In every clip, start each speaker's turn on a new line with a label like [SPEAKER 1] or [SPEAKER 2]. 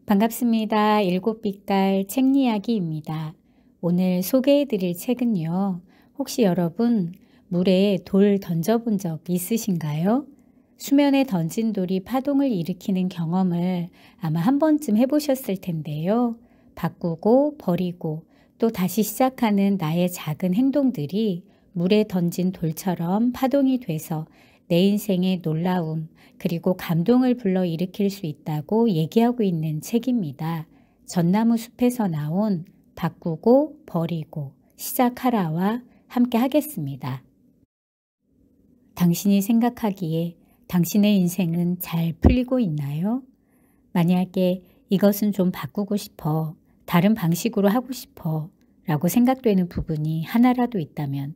[SPEAKER 1] 반갑습니다. 일곱 빛깔 책 이야기입니다. 오늘 소개해드릴 책은요. 혹시 여러분 물에 돌 던져본 적 있으신가요? 수면에 던진 돌이 파동을 일으키는 경험을 아마 한 번쯤 해보셨을 텐데요. 바꾸고 버리고 또 다시 시작하는 나의 작은 행동들이 물에 던진 돌처럼 파동이 돼서 내 인생의 놀라움 그리고 감동을 불러일으킬 수 있다고 얘기하고 있는 책입니다. 전나무 숲에서 나온 바꾸고 버리고 시작하라와 함께 하겠습니다. 당신이 생각하기에 당신의 인생은 잘 풀리고 있나요? 만약에 이것은 좀 바꾸고 싶어, 다른 방식으로 하고 싶어 라고 생각되는 부분이 하나라도 있다면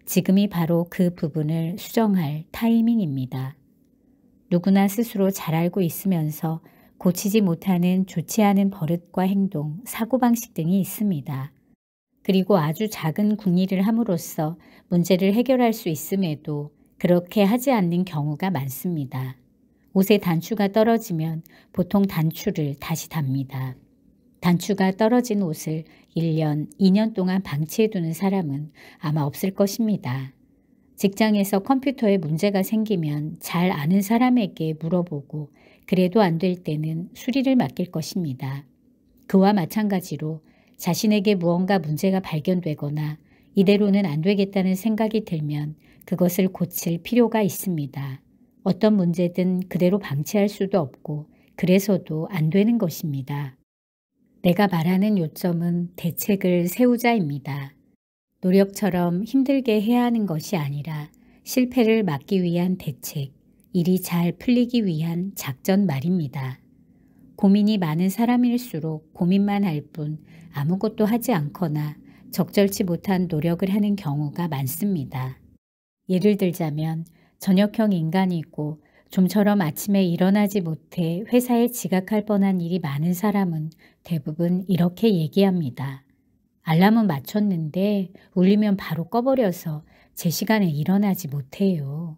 [SPEAKER 1] 지금이 바로 그 부분을 수정할 타이밍입니다. 누구나 스스로 잘 알고 있으면서 고치지 못하는 좋지 않은 버릇과 행동, 사고방식 등이 있습니다. 그리고 아주 작은 궁리를 함으로써 문제를 해결할 수 있음에도 그렇게 하지 않는 경우가 많습니다. 옷의 단추가 떨어지면 보통 단추를 다시 답니다. 단추가 떨어진 옷을 1년, 2년 동안 방치해두는 사람은 아마 없을 것입니다. 직장에서 컴퓨터에 문제가 생기면 잘 아는 사람에게 물어보고 그래도 안 될 때는 수리를 맡길 것입니다. 그와 마찬가지로 자신에게 무언가 문제가 발견되거나 이대로는 안 되겠다는 생각이 들면 그것을 고칠 필요가 있습니다. 어떤 문제든 그대로 방치할 수도 없고 그래서도 안 되는 것입니다. 내가 말하는 요점은 대책을 세우자입니다. 노력처럼 힘들게 해야 하는 것이 아니라 실패를 막기 위한 대책, 일이 잘 풀리기 위한 작전 말입니다. 고민이 많은 사람일수록 고민만 할 뿐 아무것도 하지 않거나 적절치 못한 노력을 하는 경우가 많습니다. 예를 들자면 저녁형 인간이고 좀처럼 아침에 일어나지 못해 회사에 지각할 뻔한 일이 많은 사람은 대부분 이렇게 얘기합니다. 알람은 맞췄는데 울리면 바로 꺼버려서 제 시간에 일어나지 못해요.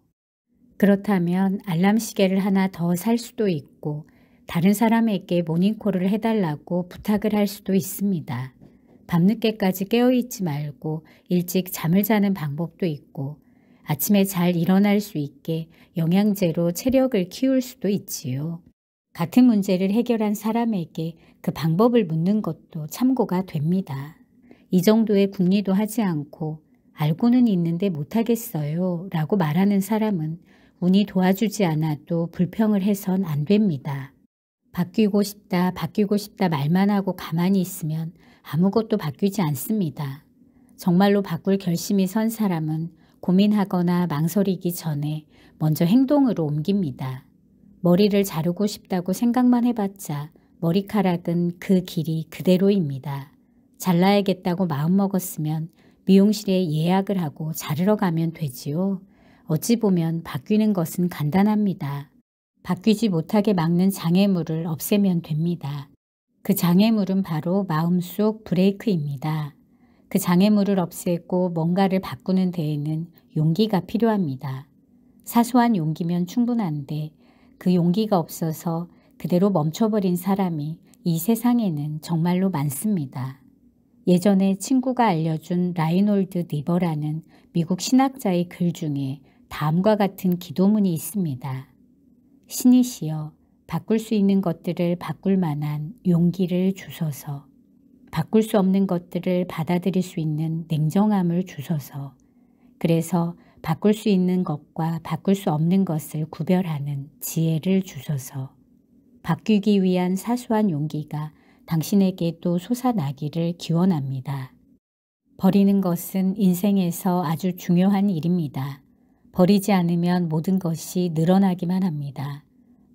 [SPEAKER 1] 그렇다면 알람 시계를 하나 더 살 수도 있고 다른 사람에게 모닝콜을 해달라고 부탁을 할 수도 있습니다. 밤늦게까지 깨어있지 말고 일찍 잠을 자는 방법도 있고 아침에 잘 일어날 수 있게 영양제로 체력을 키울 수도 있지요. 같은 문제를 해결한 사람에게 그 방법을 묻는 것도 참고가 됩니다. 이 정도의 궁리도 하지 않고 알고는 있는데 못하겠어요 라고 말하는 사람은 운이 도와주지 않아도 불평을 해선 안 됩니다. 바뀌고 싶다 말만 하고 가만히 있으면 아무것도 바뀌지 않습니다. 정말로 바꿀 결심이 선 사람은 고민하거나 망설이기 전에 먼저 행동으로 옮깁니다. 머리를 자르고 싶다고 생각만 해봤자 머리카락은 그 길이 그대로입니다. 잘라야겠다고 마음먹었으면 미용실에 예약을 하고 자르러 가면 되지요. 어찌 보면 바뀌는 것은 간단합니다. 바뀌지 못하게 막는 장애물을 없애면 됩니다. 그 장애물은 바로 마음속 브레이크입니다. 그 장애물을 없애고 뭔가를 바꾸는 데에는 용기가 필요합니다. 사소한 용기면 충분한데 그 용기가 없어서 그대로 멈춰버린 사람이 이 세상에는 정말로 많습니다. 예전에 친구가 알려준 라이놀드 니버라는 미국 신학자의 글 중에 다음과 같은 기도문이 있습니다. 신이시여, 바꿀 수 있는 것들을 바꿀 만한 용기를 주소서. 바꿀 수 없는 것들을 받아들일 수 있는 냉정함을 주소서. 그래서 바꿀 수 있는 것과 바꿀 수 없는 것을 구별하는 지혜를 주소서. 바뀌기 위한 사소한 용기가 당신에게도 솟아나기를 기원합니다. 버리는 것은 인생에서 아주 중요한 일입니다. 버리지 않으면 모든 것이 늘어나기만 합니다.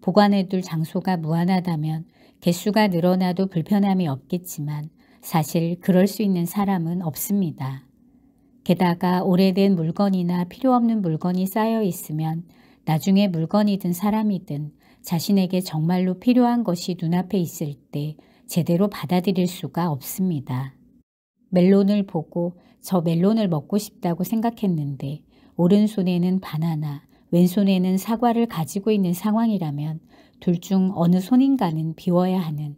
[SPEAKER 1] 보관해둘 장소가 무한하다면 개수가 늘어나도 불편함이 없겠지만 사실 그럴 수 있는 사람은 없습니다. 게다가 오래된 물건이나 필요 없는 물건이 쌓여 있으면 나중에 물건이든 사람이든 자신에게 정말로 필요한 것이 눈앞에 있을 때 제대로 받아들일 수가 없습니다. 멜론을 보고 저 멜론을 먹고 싶다고 생각했는데 오른손에는 바나나, 왼손에는 사과를 가지고 있는 상황이라면 둘 중 어느 손인가는 비워야 하는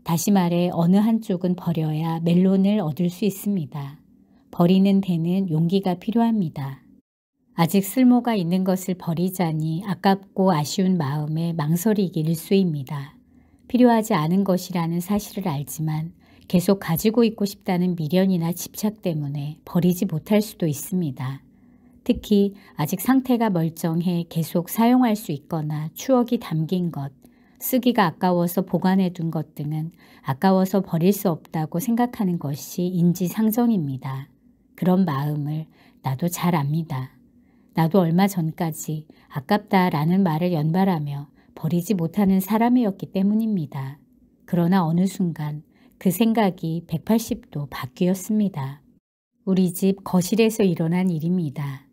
[SPEAKER 1] 다시 말해 어느 한쪽은 버려야 멜론을 얻을 수 있습니다. 버리는 데는 용기가 필요합니다. 아직 쓸모가 있는 것을 버리자니 아깝고 아쉬운 마음에 망설이기 일쑤입니다. 필요하지 않은 것이라는 사실을 알지만 계속 가지고 있고 싶다는 미련이나 집착 때문에 버리지 못할 수도 있습니다. 특히 아직 상태가 멀쩡해 계속 사용할 수 있거나 추억이 담긴 것, 쓰기가 아까워서 보관해 둔 것 등은 아까워서 버릴 수 없다고 생각하는 것이 인지상정입니다. 그런 마음을 나도 잘 압니다. 나도 얼마 전까지 아깝다라는 말을 연발하며 버리지 못하는 사람이었기 때문입니다. 그러나 어느 순간 그 생각이 180도 바뀌었습니다. 우리 집 거실에서 일어난 일입니다.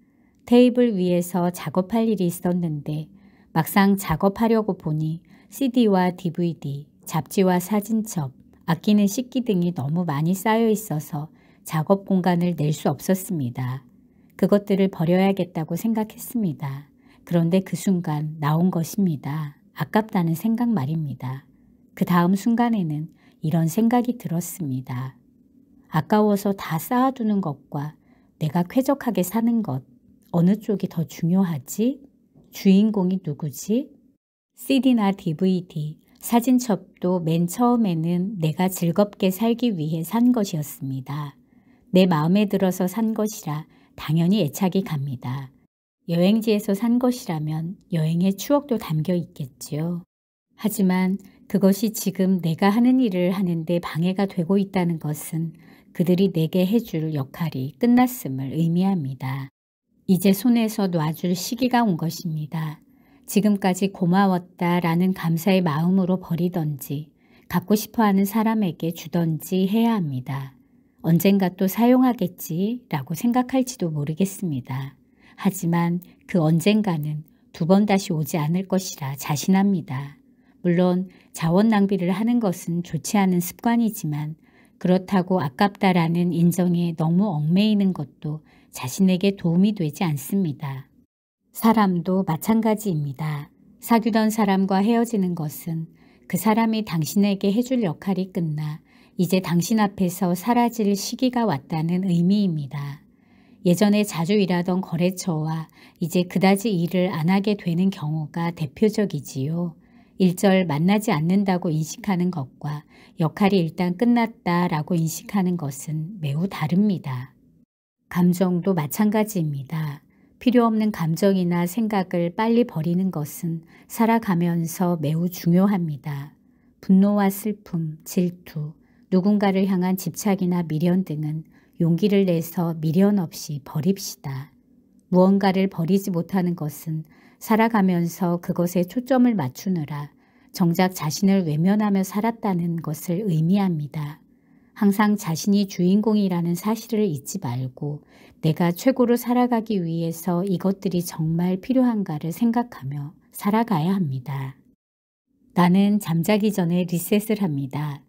[SPEAKER 1] 테이블 위에서 작업할 일이 있었는데 막상 작업하려고 보니 CD와 DVD, 잡지와 사진첩, 아끼는 식기 등이 너무 많이 쌓여 있어서 작업 공간을 낼 수 없었습니다. 그것들을 버려야겠다고 생각했습니다. 그런데 그 순간 나온 것입니다. 아깝다는 생각 말입니다. 그 다음 순간에는 이런 생각이 들었습니다. 아까워서 다 쌓아두는 것과 내가 쾌적하게 사는 것, 어느 쪽이 더 중요하지? 주인공이 누구지? CD나 DVD, 사진첩도 맨 처음에는 내가 즐겁게 살기 위해 산 것이었습니다. 내 마음에 들어서 산 것이라 당연히 애착이 갑니다. 여행지에서 산 것이라면 여행의 추억도 담겨 있겠지요. 하지만 그것이 지금 내가 하는 일을 하는데 방해가 되고 있다는 것은 그들이 내게 해줄 역할이 끝났음을 의미합니다. 이제 손에서 놔줄 시기가 온 것입니다. 지금까지 고마웠다라는 감사의 마음으로 버리던지 갖고 싶어하는 사람에게 주던지 해야 합니다. 언젠가 또 사용하겠지라고 생각할지도 모르겠습니다. 하지만 그 언젠가는 두 번 다시 오지 않을 것이라 자신합니다. 물론 자원 낭비를 하는 것은 좋지 않은 습관이지만 그렇다고 아깝다라는 인정에 너무 얽매이는 것도 자신에게 도움이 되지 않습니다. 사람도 마찬가지입니다. 사귀던 사람과 헤어지는 것은 그 사람이 당신에게 해줄 역할이 끝나 이제 당신 앞에서 사라질 시기가 왔다는 의미입니다. 예전에 자주 일하던 거래처와 이제 그다지 일을 안 하게 되는 경우가 대표적이지요. 일절 만나지 않는다고 인식하는 것과 역할이 일단 끝났다라고 인식하는 것은 매우 다릅니다. 감정도 마찬가지입니다. 필요 없는 감정이나 생각을 빨리 버리는 것은 살아가면서 매우 중요합니다. 분노와 슬픔, 질투, 누군가를 향한 집착이나 미련 등은 용기를 내서 미련 없이 버립시다. 무언가를 버리지 못하는 것은 살아가면서 그것에 초점을 맞추느라 정작 자신을 외면하며 살았다는 것을 의미합니다. 항상 자신이 주인공이라는 사실을 잊지 말고 내가 최고로 살아가기 위해서 이것들이 정말 필요한가를 생각하며 살아가야 합니다. 나는 잠자기 전에 리셋을 합니다.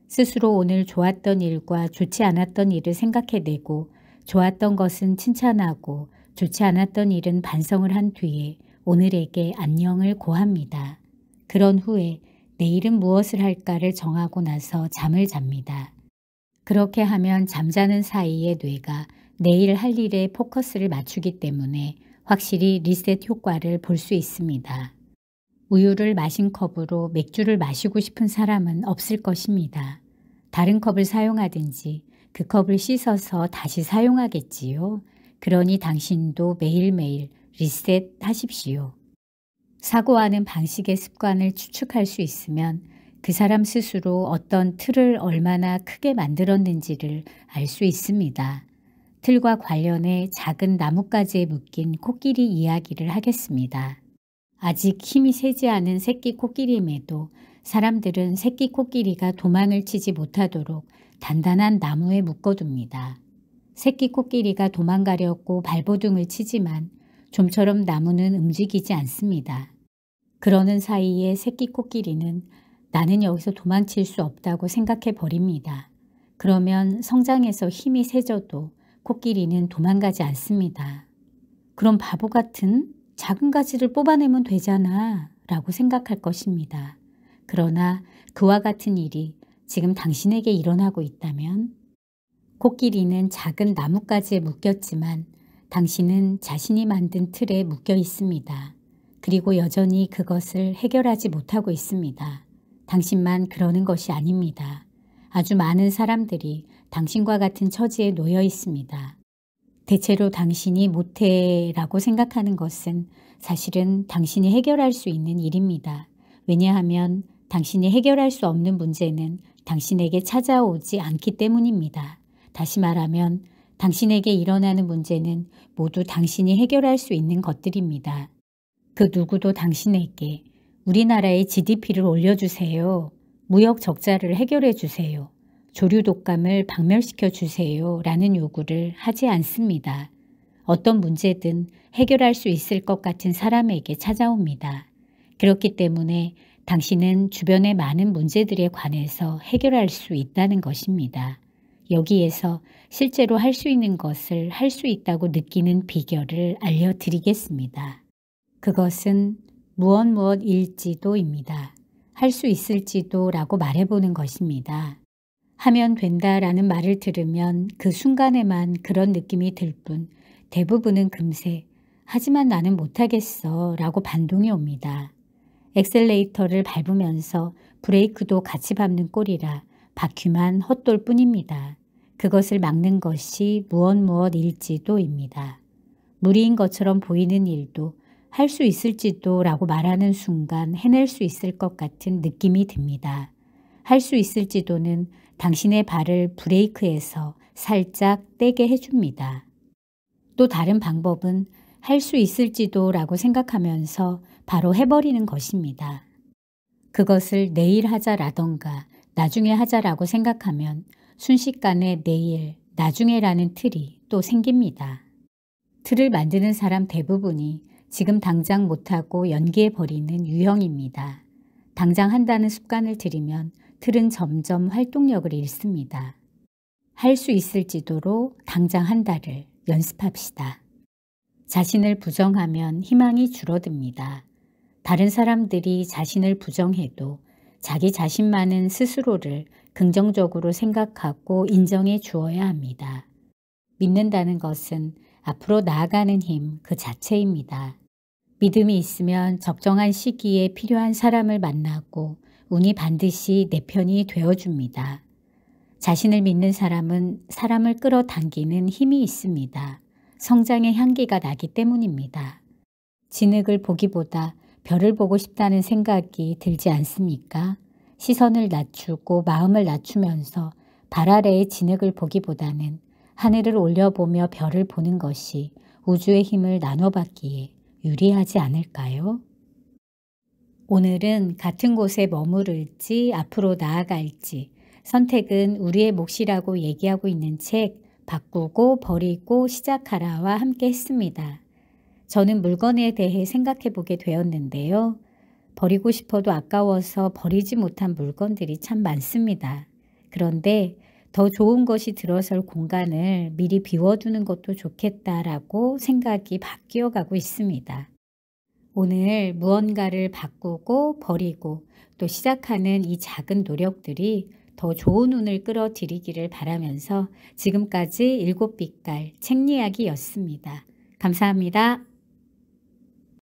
[SPEAKER 1] 스스로 오늘 좋았던 일과 좋지 않았던 일을 생각해내고 좋았던 것은 칭찬하고 좋지 않았던 일은 반성을 한 뒤에 오늘에게 안녕을 고합니다. 그런 후에 내일은 무엇을 할까를 정하고 나서 잠을 잡니다. 그렇게 하면 잠자는 사이에 뇌가 내일 할 일에 포커스를 맞추기 때문에 확실히 리셋 효과를 볼 수 있습니다. 우유를 마신 컵으로 맥주를 마시고 싶은 사람은 없을 것입니다. 다른 컵을 사용하든지 그 컵을 씻어서 다시 사용하겠지요. 그러니 당신도 매일매일 리셋하십시오. 사고하는 방식의 습관을 추측할 수 있으면 그 사람 스스로 어떤 틀을 얼마나 크게 만들었는지를 알 수 있습니다. 틀과 관련해 작은 나뭇가지에 묶인 코끼리 이야기를 하겠습니다. 아직 힘이 세지 않은 새끼 코끼리임에도 사람들은 새끼 코끼리가 도망을 치지 못하도록 단단한 나무에 묶어둡니다. 새끼 코끼리가 도망가려고 발버둥을 치지만 좀처럼 나무는 움직이지 않습니다. 그러는 사이에 새끼 코끼리는 나는 여기서 도망칠 수 없다고 생각해 버립니다. 그러면 성장해서 힘이 세져도 코끼리는 도망가지 않습니다. 그럼 바보 같은 작은 가지를 뽑아내면 되잖아 라고 생각할 것입니다. 그러나 그와 같은 일이 지금 당신에게 일어나고 있다면 코끼리는 작은 나뭇가지에 묶였지만 당신은 자신이 만든 틀에 묶여 있습니다. 그리고 여전히 그것을 해결하지 못하고 있습니다. 당신만 그러는 것이 아닙니다. 아주 많은 사람들이 당신과 같은 처지에 놓여 있습니다. 대체로 당신이 못해라고 생각하는 것은 사실은 당신이 해결할 수 있는 일입니다. 왜냐하면 당신이 해결할 수 없는 문제는 당신에게 찾아오지 않기 때문입니다. 다시 말하면 당신에게 일어나는 문제는 모두 당신이 해결할 수 있는 것들입니다. 그 누구도 당신에게 우리나라의 GDP를 올려주세요. 무역 적자를 해결해 주세요. 조류 독감을 박멸시켜 주세요. 라는 요구를 하지 않습니다. 어떤 문제든 해결할 수 있을 것 같은 사람에게 찾아옵니다. 그렇기 때문에 당신은 주변의 많은 문제들에 관해서 해결할 수 있다는 것입니다. 여기에서 실제로 할 수 있는 것을 할 수 있다고 느끼는 비결을 알려드리겠습니다. 그것은 무엇일지도입니다. 할 수 있을지도 라고 말해보는 것입니다. 하면 된다라는 말을 들으면 그 순간에만 그런 느낌이 들 뿐 대부분은 금세 하지만 나는 못하겠어 라고 반동이 옵니다. 엑셀레이터를 밟으면서 브레이크도 같이 밟는 꼴이라 바퀴만 헛돌 뿐입니다. 그것을 막는 것이 무엇일지도입니다. 무리인 것처럼 보이는 일도 할 수 있을지도 라고 말하는 순간 해낼 수 있을 것 같은 느낌이 듭니다. 할 수 있을지도는 당신의 발을 브레이크에서 살짝 떼게 해줍니다. 또 다른 방법은 할 수 있을지도 라고 생각하면서 바로 해버리는 것입니다. 그것을 내일 하자라던가 나중에 하자라고 생각하면 순식간에 내일, 나중에라는 틀이 또 생깁니다. 틀을 만드는 사람 대부분이 지금 당장 못하고 연기해버리는 유형입니다. 당장 한다는 습관을 들이면 틀은 점점 활동력을 잃습니다. 할 수 있을지도로 당장 한다를 연습합시다. 자신을 부정하면 희망이 줄어듭니다. 다른 사람들이 자신을 부정해도 자기 자신만은 스스로를 긍정적으로 생각하고 인정해 주어야 합니다. 믿는다는 것은 앞으로 나아가는 힘 그 자체입니다. 믿음이 있으면 적정한 시기에 필요한 사람을 만나고 운이 반드시 내 편이 되어줍니다. 자신을 믿는 사람은 사람을 끌어당기는 힘이 있습니다. 성장의 향기가 나기 때문입니다. 진흙을 보기보다 별을 보고 싶다는 생각이 들지 않습니까? 시선을 낮추고 마음을 낮추면서 발 아래의 진흙을 보기보다는 하늘을 올려보며 별을 보는 것이 우주의 힘을 나눠받기에 유리하지 않을까요? 오늘은 같은 곳에 머무를지 앞으로 나아갈지 선택은 우리의 몫이라고 얘기하고 있는 책 바꾸고 버리고 시작하라와 함께 했습니다. 저는 물건에 대해 생각해 보게 되었는데요. 버리고 싶어도 아까워서 버리지 못한 물건들이 참 많습니다. 그런데 더 좋은 것이 들어설 공간을 미리 비워두는 것도 좋겠다라고 생각이 바뀌어 가고 있습니다. 오늘 무언가를 바꾸고 버리고 또 시작하는 이 작은 노력들이 더 좋은 운을 끌어들이기를 바라면서 지금까지 7빛깔 책 이야기였습니다. 감사합니다.